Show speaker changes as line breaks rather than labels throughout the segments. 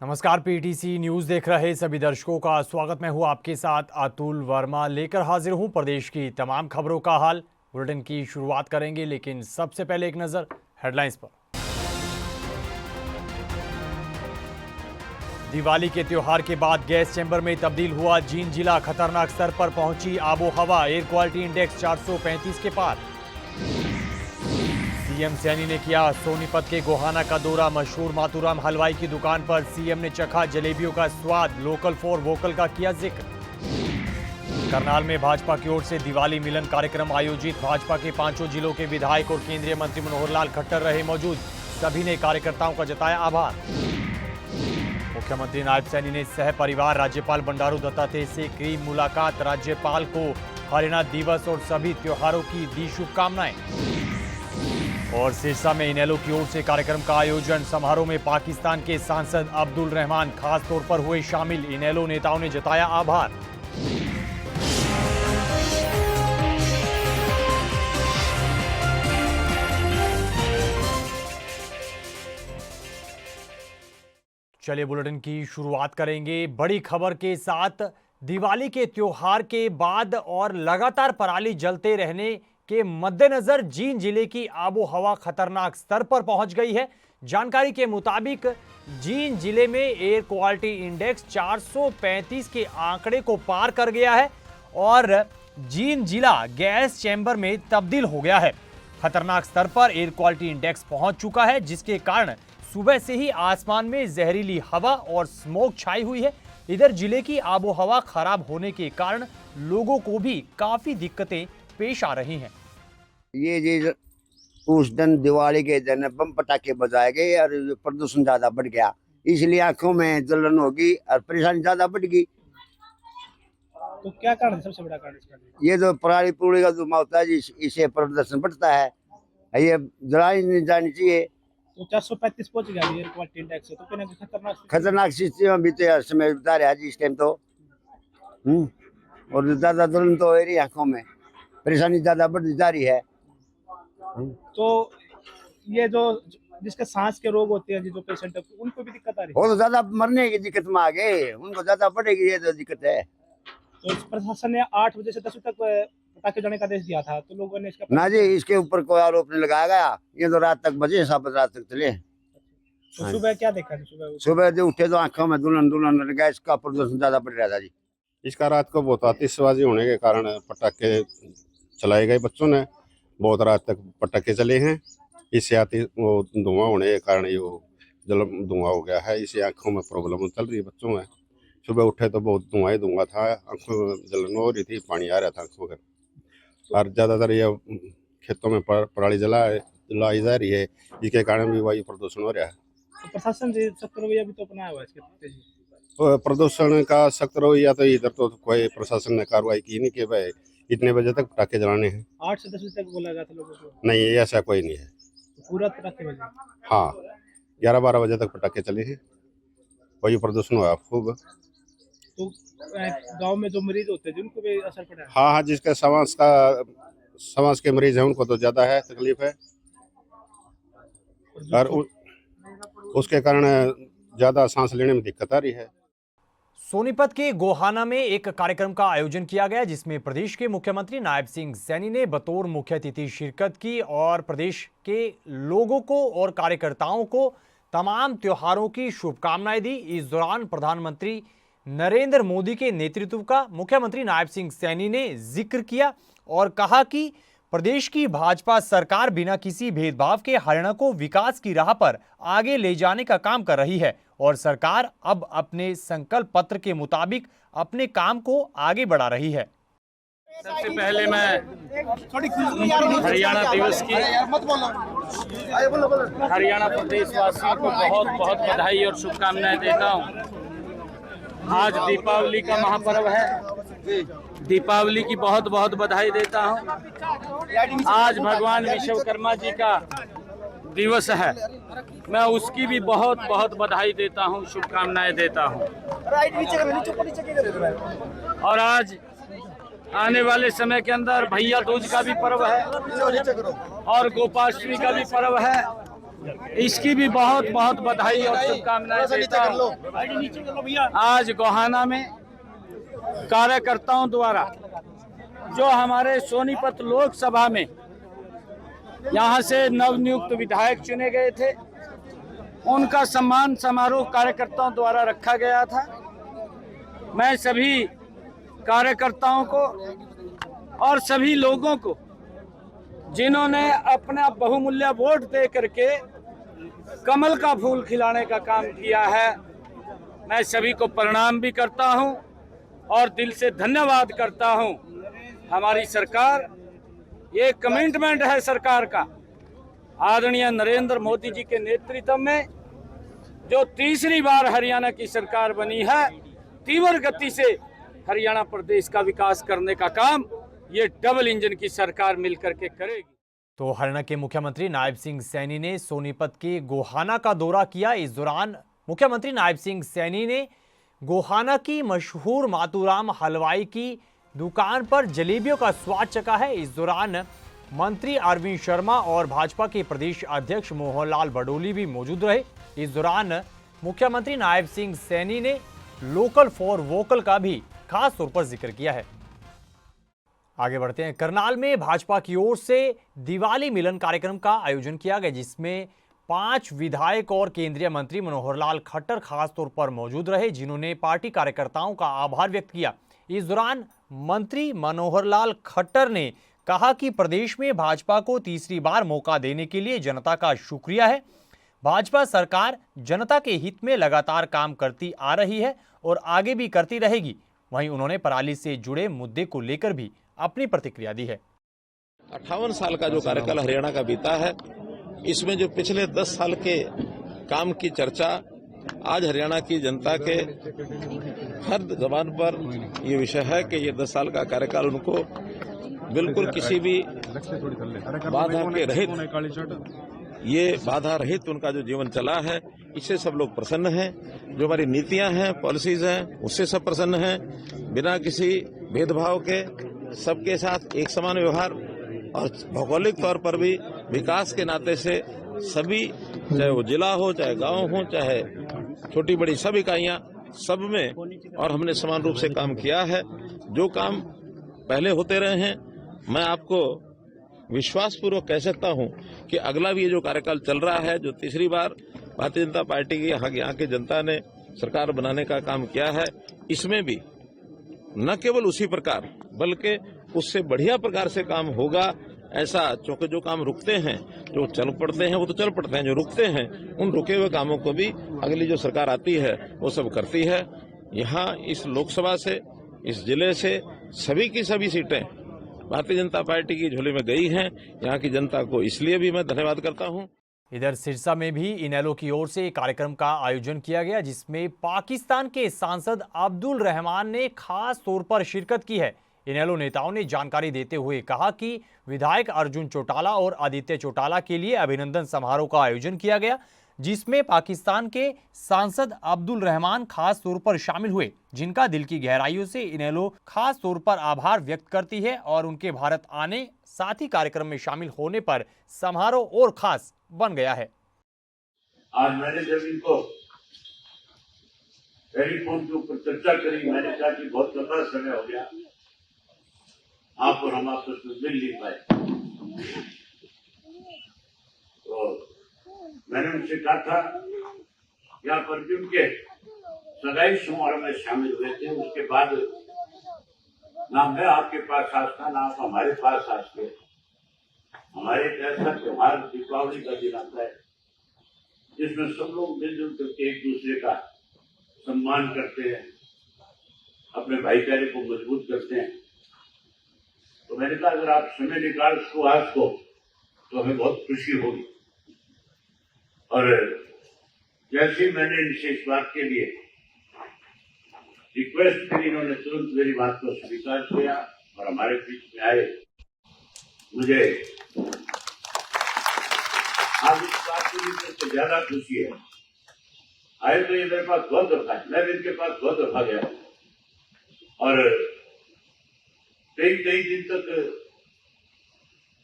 नमस्कार, PTC news देख रहे सभी दर्शकों का स्वागत। मैं हूं आपके साथ अतुल वर्मा, लेकर हाजिर हूं प्रदेश की तमाम खबरों का हाल। बुलेटिन की शुरुआत करेंगे, लेकिन सबसे पहले एक नजर हेडलाइंस पर। दिवाली के त्योहार के बाद गैस चैम्बर में तब्दील हुआ जींद जिला। खतरनाक स्तर पर पहुंची आबो हवा, एयर क्वालिटी इंडेक्स 435 के पार। सीएम सैनी ने किया सोनीपत के गोहाना का दौरा। मशहूर मातूराम हलवाई की दुकान पर सीएम ने चखा जलेबियों का स्वाद। लोकल फॉर वोकल का किया जिक्र। करनाल में भाजपा की ओर से दिवाली मिलन कार्यक्रम आयोजित। भाजपा के 5 जिलों के विधायक और केंद्रीय मंत्री मनोहर लाल खट्टर रहे मौजूद। सभी ने कार्यकर्ताओं का जताया आभार। मुख्यमंत्री नायब सैनी ने सह परिवार राज्यपाल बंडारू दत्तात्रेय से की मुलाकात। राज्यपाल को हरियाणा दिवस और सभी त्योहारों की दी शुभकामनाएं। और सिरसा में इनेलो की ओर से कार्यक्रम का आयोजन। समारोह में पाकिस्तान के सांसद अब्दुल रहमान खास तौर पर हुए शामिल। इनेलो नेताओं ने जताया आभार। चलिए बुलेटिन की शुरुआत करेंगे बड़ी खबर के साथ। दिवाली के त्योहार के बाद और लगातार पराली जलते रहने के मद्देनजर जींद जिले की आबो हवा खतरनाक स्तर पर पहुंच गई है। जानकारी के मुताबिक जींद जिले में एयर क्वालिटी इंडेक्स 435 के आंकड़े को पार कर गया है और जींद जिला गैस चैम्बर में तब्दील हो गया है। खतरनाक स्तर पर एयर क्वालिटी इंडेक्स पहुंच चुका है, जिसके कारण सुबह से ही आसमान में जहरीली हवा और स्मोक छाई हुई है। इधर जिले की आबो हवा खराब होने के कारण लोगों को भी काफी दिक्कतें पेश आ रही हैं।
ये उस दिन दिवाली के दिन बम पटाखे बजाए गए और प्रदूषण ज्यादा बढ़ गया, इसलिए आंखों में जलन होगी और परेशानी ज्यादा बढ़ गई।
तो क्या कारण, सबसे बड़ा कारण इसका?
ये जो पराली पुड़ी का धुआं होता है, इससे प्रदूषण बढ़ता है। ये जलाई नहीं जानी चाहिए।
तो 435 पहुंच गया एयर क्वालिटी इंडेक्स, तो कहना
खतरनाक स्थिति में भी तो समय बता रहा है इस टाइम तो। और ज्यादा जलन तो हो रही है, आंखों में परेशानी ज्यादा बढ़ती जा रही है।
तो ये जो जिसके सांस के रोग होते हैं, जो पेशेंट है, उनको भी दिक्कत आ रही है।
वो तो ज्यादा मरने की दिक्कत में आ गए, उनको ज्यादा बढ़ेगी, ये तो दिक्कत है।
तो इस प्रशासन ने 8 बजे से 10 बजे तक पटाखे जाने का आदेश दिया था, तो लोगों ने इसका
ना जी, इसके ऊपर कोई आरोप नहीं लगाया गया। ये तो रात तक बजे, 7 बजे रात तक चले।
तो सुबह क्या देखा?
सुबह जो उठे तो आंखों में दुल्हन दुल्हन गैस का प्रदूषण ज्यादा बढ़ रहा था जी।
इसका रात को बहुत आतिशबाजी होने के कारण पटाखे चलाए गए बच्चों ने। बहुत रात तक पटाखे चले हैं, इससे वो धुआं होने के कारण ये जल धुआं हो गया है। इससे आंखों में प्रॉब्लम चल रही है बच्चों में। सुबह उठे तो बहुत धुआं ही धुआं था, आंखों में जलन हो रही थी, पानी आ रहा था आंखों में। और ज़्यादातर ये खेतों में पराली जलाई जा रही है, जिसके कारण भी वायु प्रदूषण हो रहा है।
तो प्रशासन से सख्त रवैया भी तो अपनाया हुआ है इसके।
प्रदूषण का सख्त रवैया तो इधर तो कोई प्रशासन ने कार्रवाई की नहीं कि भाई इतने बजे तक पटाखे जलाने हैं।
8 से 10 बजे तक बोला गया था लोगों को।
नहीं, ऐसा कोई नहीं है।
तो पूरा पटाखे बजे?
हाँ, 11-12 बजे तक पटाखे चले हैं, वायु प्रदूषण हुआ खूब।
तो गांव में जो मरीज होते हैं, जिनको भी असर पड़ा है?
हाँ, जिसके सांस के मरीज हैं उनको तो ज्यादा है तकलीफ है, और उसके कारण ज्यादा सांस लेने में दिक्कत आ रही है।
सोनीपत के गोहाना में एक कार्यक्रम का आयोजन किया गया, जिसमें प्रदेश के मुख्यमंत्री नायब सिंह सैनी ने बतौर मुख्य अतिथि शिरकत की और प्रदेश के लोगों को और कार्यकर्ताओं को तमाम त्योहारों की शुभकामनाएं दी। इस दौरान प्रधानमंत्री नरेंद्र मोदी के नेतृत्व का मुख्यमंत्री नायब सिंह सैनी ने जिक्र किया और कहा कि प्रदेश की भाजपा सरकार बिना किसी भेदभाव के हरियाणा को विकास की राह पर आगे ले जाने का काम कर रही है और सरकार अब अपने संकल्प पत्र के मुताबिक अपने काम को आगे बढ़ा रही है।
सबसे पहले मैं हरियाणा दिवस की हरियाणा प्रदेश वासियों को बहुत बहुत बधाई और शुभकामनाएं देता हूं। आज दीपावली का महापर्व है, दीपावली की बहुत बहुत बधाई देता हूं। आज भगवान विश्वकर्मा जी का दिवस है, मैं उसकी भी बहुत बहुत बधाई देता हूं, शुभकामनाएं देता हूं। और आज आने वाले समय के अंदर भैया दूज का भी पर्व है और गोपाष्टमी का भी पर्व है। इसकी भी बहुत बहुत बधाई और शुभकामनाएं देता हूं। आज गोहाना में कार्यकर्ताओं द्वारा जो हमारे सोनीपत लोकसभा में यहां से नवनियुक्त विधायक चुने गए थे, उनका सम्मान समारोह कार्यकर्ताओं द्वारा रखा गया था। मैं सभी कार्यकर्ताओं को और सभी लोगों को जिन्होंने अपना बहुमूल्य वोट दे करके कमल का फूल खिलाने का काम किया है, मैं सभी को प्रणाम भी करता हूं और दिल से धन्यवाद करता हूं। हमारी सरकार, ये कमिटमेंट है सरकार का, आदरणीय नरेंद्र मोदी जी के नेतृत्व में जो तीसरी बार हरियाणा की सरकार बनी है, तीव्र गति से हरियाणा प्रदेश का विकास करने का काम ये डबल इंजन की सरकार मिलकर के करेगी।
तो हरियाणा के मुख्यमंत्री नायब सिंह सैनी ने सोनीपत के गोहाना का दौरा किया। इस दौरान मुख्यमंत्री नायब सिंह सैनी ने गोहाना की मशहूर मातूराम हलवाई की दुकान पर जलेबियों का स्वाद चखा है। इस दौरान मंत्री अरविंद शर्मा और भाजपा के प्रदेश अध्यक्ष मोहनलाल बडोली भी मौजूद रहे। इस दौरान मुख्यमंत्री नायब सिंह सैनी ने लोकल फॉर वोकल का भी खास तौर पर जिक्र किया है। आगे बढ़ते हैं। करनाल में भाजपा की ओर से दिवाली मिलन कार्यक्रम का आयोजन किया गया, जिसमें 5 विधायक और केंद्रीय मंत्री मनोहर लाल खट्टर खास तौर पर मौजूद रहे, जिन्होंने पार्टी कार्यकर्ताओं का आभार व्यक्त किया। इस दौरान मंत्री मनोहर लाल खट्टर ने कहा कि प्रदेश में भाजपा को तीसरी बार मौका देने के लिए जनता का शुक्रिया है। भाजपा सरकार जनता के हित में लगातार काम करती आ रही है और आगे भी करती रहेगी। वहीं उन्होंने पराली से जुड़े मुद्दे को लेकर भी अपनी प्रतिक्रिया दी है।
58 साल का जो कार्यकाल हरियाणा का बीता है, इसमें जो पिछले 10 साल के काम की चर्चा आज हरियाणा की जनता के हर जबान पर ये विषय है कि ये 10 साल का कार्यकाल उनको बिल्कुल किसी भी बाधा के रहित, ये बाधा रहित उनका जो जीवन चला है, इससे सब लोग प्रसन्न हैं। जो हमारी नीतियां हैं, पॉलिसीज हैं, उससे सब प्रसन्न हैं। बिना किसी भेदभाव के सबके साथ एक समान व्यवहार और भौगोलिक तौर पर भी विकास के नाते से सभी, चाहे वो जिला हो, चाहे गांव हो, चाहे छोटी बड़ी सब इकाइयां, सब में, और हमने समान रूप से काम किया है। जो काम पहले होते रहे हैं, मैं आपको विश्वासपूर्वक कह सकता हूं कि अगला भी ये जो कार्यकाल चल रहा है, जो तीसरी बार भारतीय जनता पार्टी की यहाँ की जनता ने सरकार बनाने का काम किया है, इसमें भी न केवल उसी प्रकार बल्कि उससे बढ़िया प्रकार से काम होगा। ऐसा चूंकि जो काम रुकते हैं, जो चल पड़ते हैं वो तो चल पड़ते हैं, जो रुकते हैं उन रुके हुए कामों को भी अगली जो सरकार आती है वो सब करती है। यहाँ इस लोकसभा से, इस जिले से सभी की सभी सीटें भारतीय जनता पार्टी की झोली में गई हैं। यहाँ की जनता को इसलिए भी मैं धन्यवाद करता हूँ।
इधर सिरसा में भी इनेलो की ओर से कार्यक्रम का आयोजन किया गया, जिसमें पाकिस्तान के सांसद अब्दुल रहमान ने खास तौर पर शिरकत की है। इनेलो नेताओं ने जानकारी देते हुए कहा कि विधायक अर्जुन चौटाला और आदित्य चौटाला के लिए अभिनंदन समारोह का आयोजन किया गया, जिसमें पाकिस्तान के सांसद अब्दुल रहमान खास तौर पर शामिल हुए, जिनका दिल की गहराइयों से इनेलो खास तौर पर आभार व्यक्त करती है और उनके भारत आने, साथ ही कार्यक्रम में शामिल होने पर समारोह और खास बन गया है।
आज मैंने जब इनको टेलीफोन के ऊपर चर्चा करी, मैंने कहा कि बहुत लंबा समय हो गया, आप और हम आपस में मिल नहीं पाए। तो मैंने उनसे कहा था कि आप अर्जुन के सगाई समारोह में शामिल हुए थे, उसके बाद ना मैं आपके पास आज था, ना आप हमारे पास आज थे। हमारे एक ऐसा त्योहार दीपावली का दिन आता है जिसमें सब लोग मिलजुल करके एक दूसरे का सम्मान करते हैं, अपने भाईचारे को मजबूत करते हैं। तो मैंने कहा अगर आप समय निकाल सुहास को तो हमें बहुत खुशी होगी। और जैसे मैंने इनसे इस बात के लिए रिक्वेस्ट करी, इन्होंने तुरंत मेरी बात को स्वीकार किया और हमारे बीच में आए। मुझे आज इस बात की सबसे ज्यादा खुशी है। आए तो ये मेरे पास बहुत दफा है, मैं भी इनके पास बहुत दफा गया और कई दिन तक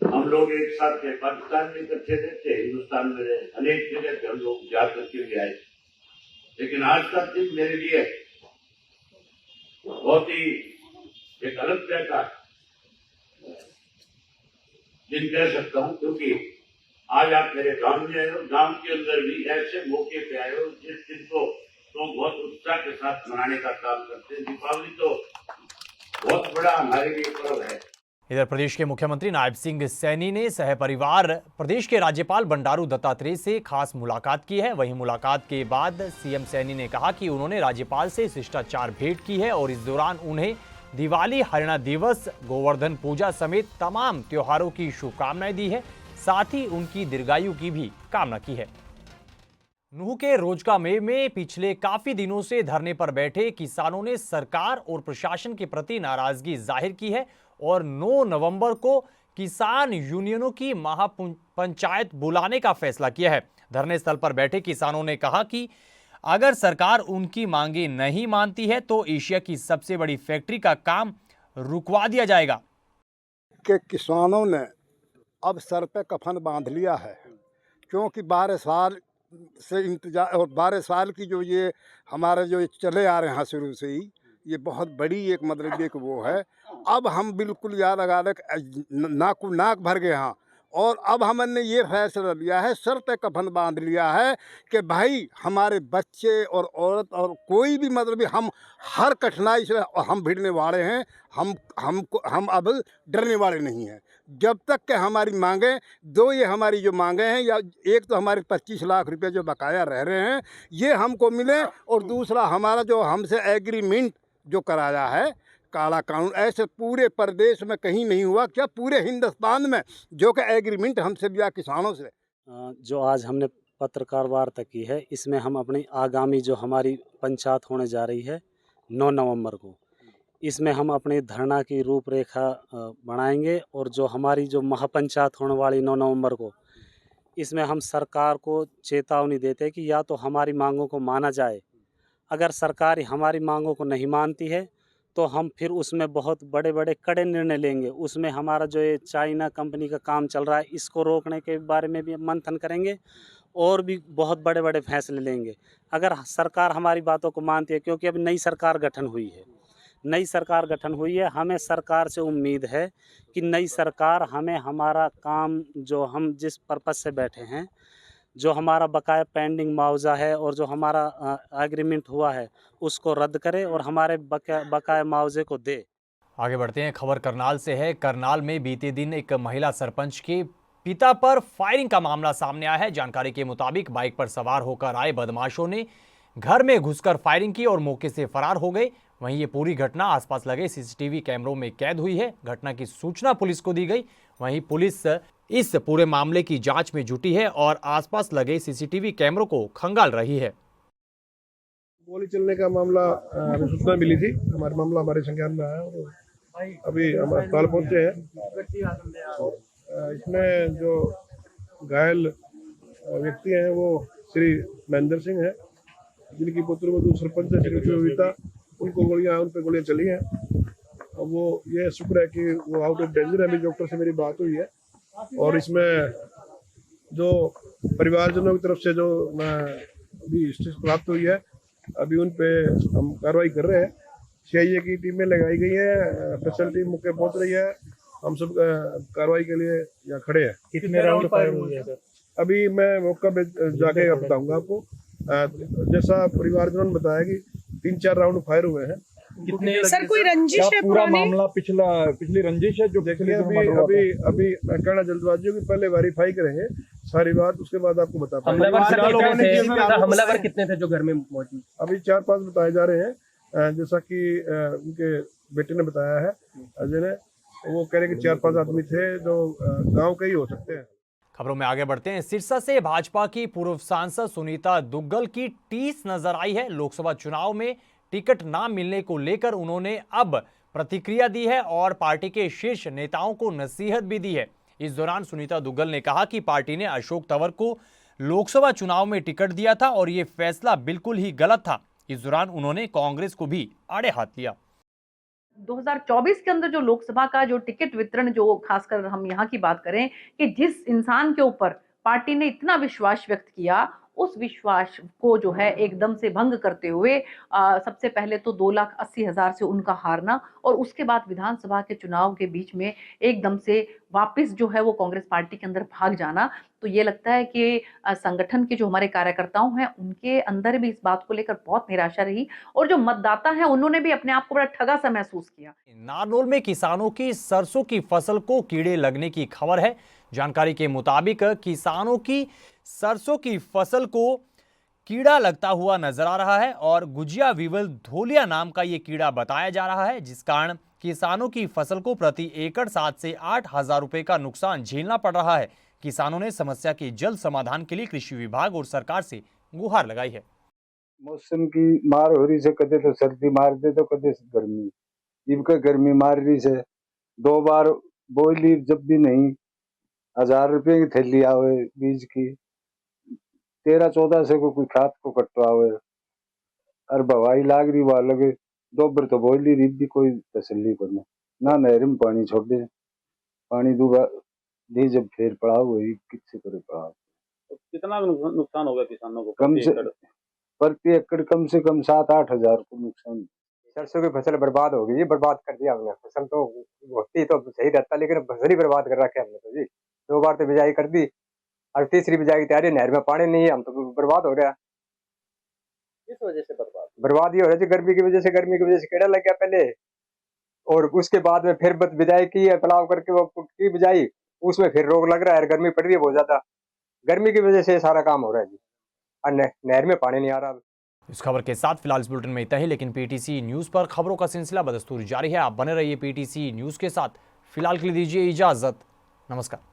हम लोग एक साथ थे, पाकिस्तान में इकट्ठे थे, हिंदुस्तान में रहे, अनेक जगह पे हम लोग जा करके भी आए। लेकिन आज का दिन मेरे लिए बहुत ही एक अलग तरह का दिन कह सकता हूँ, क्योंकि आज आप मेरे गांव में आए हो, गांव के अंदर भी ऐसे मौके पे आए हो जिस दिन को तो बहुत उत्साह के साथ मनाने का काम करते हैं। दीपावली तो बहुत बड़ा हमारे लिए पर्व है।
इधर प्रदेश के मुख्यमंत्री नायब सिंह सैनी ने सहपरिवार प्रदेश के राज्यपाल बंडारू दत्तात्रेय से खास मुलाकात की है। वहीं मुलाकात के बाद सीएम सैनी ने कहा कि उन्होंने राज्यपाल से शिष्टाचार भेंट की है और इस दौरान उन्हें दिवाली, हरियाणा दिवस, गोवर्धन पूजा समेत तमाम त्योहारों की शुभकामनाएं दी है। साथ ही उनकी दीर्घायु की भी कामना की है। नूह के रोजका में पिछले काफी दिनों से धरने पर बैठे किसानों ने सरकार और प्रशासन के प्रति नाराजगी जाहिर की है और 9 नवंबर को किसान यूनियनों की महापंचायत बुलाने का फैसला किया है। धरने स्थल पर बैठे किसानों ने कहा कि अगर सरकार उनकी मांगे नहीं मानती है तो एशिया की सबसे बड़ी फैक्ट्री का काम रुकवा दिया जाएगा।
कि किसानों ने अब सर पे कफन बांध लिया है, क्योंकि 12 साल से इंतजार और 12 साल की जो ये हमारे जो चले आ रहे हैं शुरू से ही, ये बहुत बड़ी एक मतलब एक वो है। अब हम बिल्कुल याद लगा नाक भर गए हैं और अब हमने ये फैसला लिया है, सर पे कफन बांध लिया है कि भाई हमारे बच्चे और औरत और कोई भी मतलब हम हर कठिनाई से हम भिड़ने वाले हैं। हम अब डरने वाले नहीं हैं। जब तक कि हमारी मांगें ये हमारी जो मांगें हैं, या एक तो हमारे 25 लाख रुपए जो बकाया रह रहे हैं ये हमको मिले, और दूसरा हमारा जो हमसे एग्रीमेंट जो कराया है काला कानून, ऐसे पूरे प्रदेश में कहीं नहीं हुआ, क्या पूरे हिंदुस्तान में जो कि एग्रीमेंट हमसे लिया किसानों से।
जो आज हमने पत्रकार वार्ता की है, इसमें हम अपनी आगामी जो हमारी पंचायत होने जा रही है 9 नवंबर को, इसमें हम अपनी धरना की रूपरेखा बनाएंगे और जो हमारी जो महापंचायत होने वाली 9 नवंबर को, इसमें हम सरकार को चेतावनी देते हैं कि या तो हमारी मांगों को माना जाए। अगर सरकार हमारी मांगों को नहीं मानती है तो हम फिर उसमें बहुत बड़े बड़े कड़े निर्णय लेंगे। उसमें हमारा जो ये चाइना कंपनी का काम चल रहा है इसको रोकने के बारे में भी मंथन करेंगे और भी बहुत बड़े बड़े फैसले लेंगे। अगर सरकार हमारी बातों को मानती है, क्योंकि अब नई सरकार गठन हुई है, हमें सरकार से उम्मीद है कि नई सरकार हमें हमारा काम जो हम जिस पर्पस से बैठे हैं, जो हमारा बकाया पेंडिंग मुआवजा है और जो हमारा एग्रीमेंट हुआ है उसको रद्द करे और हमारे बकाया मुआवजे को दे।
आगे बढ़ते हैं, खबर करनाल से है। करनाल में बीते दिन एक महिला सरपंच के पिता पर फायरिंग का मामला सामने आया है। जानकारी के मुताबिक बाइक पर सवार होकर आए बदमाशों ने घर में घुसकर फायरिंग की और मौके से फरार हो गए। वहीं ये पूरी घटना आसपास लगे सीसीटीवी कैमरों में कैद हुई है। घटना की सूचना पुलिस को दी गई। वहीं पुलिस इस पूरे मामले की जांच में जुटी है और आसपास लगे सीसीटीवी कैमरों को खंगाल रही है।
गोली चलने का मामला सूचना मिली थी, मामला हमारे संज्ञान में आया और अभी हम अस्पताल पहुंचे हैं। इसमें जो घायल व्यक्ति हैं वो श्री महेंद्र सिंह है, जिनकी पुत्रवधू सरपंच है श्रीमती बबीता। उन पे गोलियां चली हैं। वो ये शुक्र है कि वो आउट ऑफ डेंजर है। अभी डॉक्टर से मेरी बात हुई है और इसमें जो परिवारजनों की तरफ से जो अभी स्टेज प्राप्त हुई है, अभी उन पे हम कार्रवाई कर रहे हैं। सीआईए की टीमें लगाई गई है, स्पेशल टीम मौके पहुंच रही है। हम सब कार्रवाई के लिए यहाँ खड़े हैं।
कितने राउंड फायर हुए हैं सर?
अभी मैं मौका पे जाके बताऊंगा आपको। जैसा परिवारजनों ने बताया कि 3-4 राउंड फायर हुए हैं।
कितने
सर कोई रंजिश है?
पूरा मामला पिछली रंजिश है जो
देखिए अभी मैं कहना जल्दबाजी होगी, पहले वेरीफाई करेंगे सारी बात, उसके बाद आपको बता पाएंगे।
हमलावर कितने थे जो घर में मौजूद?
अभी 4-5 बताए जा रहे हैं, जैसा कि उनके बेटे ने बताया है अजय ने। वो कह रहे हैं कि 4-5 आदमी थे जो गाँव के ही हो सकते हैं।
खबरों में आगे बढ़ते हैं। सिरसा से भाजपा की पूर्व सांसद सुनीता दुग्गल की टीस नजर आई है। लोकसभा चुनाव में टिकट ना मिलने को लेकर उन्होंने अब प्रतिक्रिया दी है और पार्टी के शीर्ष नेताओं को नसीहत भी दी है। इस दौरान सुनीता दुग्गल ने कहा कि पार्टी ने अशोक तंवर को लोकसभा चुनाव में टिकट दिया था और ये फैसला बिल्कुल ही गलत था। इस दौरान उन्होंने कांग्रेस को भी आड़े हाथ लिया।
2024 के अंदर जो लोकसभा का जो टिकट वितरण, जो खासकर हम यहाँ की बात करें कि जिस इंसान के ऊपर पार्टी ने इतना विश्वास व्यक्त किया, उस विश्वास को जो है एकदम से भंग करते हुए सबसे पहले तो 2,80,000 से उनका हारना और उसके बाद विधानसभा के चुनाव के बीच में एकदम से वापस जो है वो कांग्रेस पार्टी के अंदर भाग जाना, तो ये लगता है कि संगठन के जो हमारे कार्यकर्ताओं हैं उनके अंदर भी इस बात को लेकर बहुत निराशा रही और जो मतदाता हैं उन्होंने भी अपने आप को बड़ा ठगा सा महसूस किया।
नारनौल में किसानों की सरसों की फसल को कीड़े लगने की खबर है। जानकारी के मुताबिक किसानों की सरसों की फसल को कीड़ा लगता हुआ नजर आ रहा है और गुजिया वीवल धोलिया नाम का ये कीड़ा बताया जा रहा है, जिस कारण किसानों की फसल को प्रति एकड़ 7 से 8 हजार रुपए का नुकसान झेलना पड़ रहा है। किसानों ने समस्या के जल्द समाधान के लिए कृषि विभाग और सरकार से गुहार लगाई है।
मौसम की मार हो रही से, कदे तो सर्दी मार दे तो कदे गर्मी, इनका गर्मी मार रही से 2 बार बोली, जब भी नहीं 1000 रुपये की थैली आवे बीज की, 13-14 से कोई खाद को कटवावे और भवाई लाग रही वो लगे 2 बार तो बोली रही भी कोई तसल्ली को ना नहर में पानी छोड़ दे, पानी दूगा दी जब फिर पड़ाव हुई किससे करे पड़ाव।
तो कितना नुकसान होगा किसानों को
कम से प्रति एकड़ कम से कम 7-8 हजार को नुकसान।
सरसों की फसल बर्बाद हो गई, बर्बाद कर दिया हमने। फसल तो होती तो सही रहता, लेकिन फसल ही बर्बाद कर रखा है हमने तो जी। 2 बार तो बिजाई कर दी और तीसरी बिजाई की तैयारी, नहर में पानी नहीं है, हम तो बर्बाद हो गया।
किस वजह से
बर्बाद ये हो रहा है गर्मी की वजह से, कीड़ा लग गया पहले और उसके बाद में फिर बिजाई की है, पलाव करके वो की बिजाई, उसमें फिर रोग लग रहा है, गर्मी पड़ रही है बहुत ज्यादा, गर्मी की वजह से सारा काम हो रहा है जी, और नहर में पानी नहीं आ रहा।
इस खबर के साथ फिलहाल इस बुलेटिन में इतना ही, लेकिन पीटीसी न्यूज पर खबरों का सिलसिला बदस्तूर जारी है। आप बने रहिए पीटीसी न्यूज के साथ। फिलहाल के लिए दीजिए इजाजत। नमस्कार।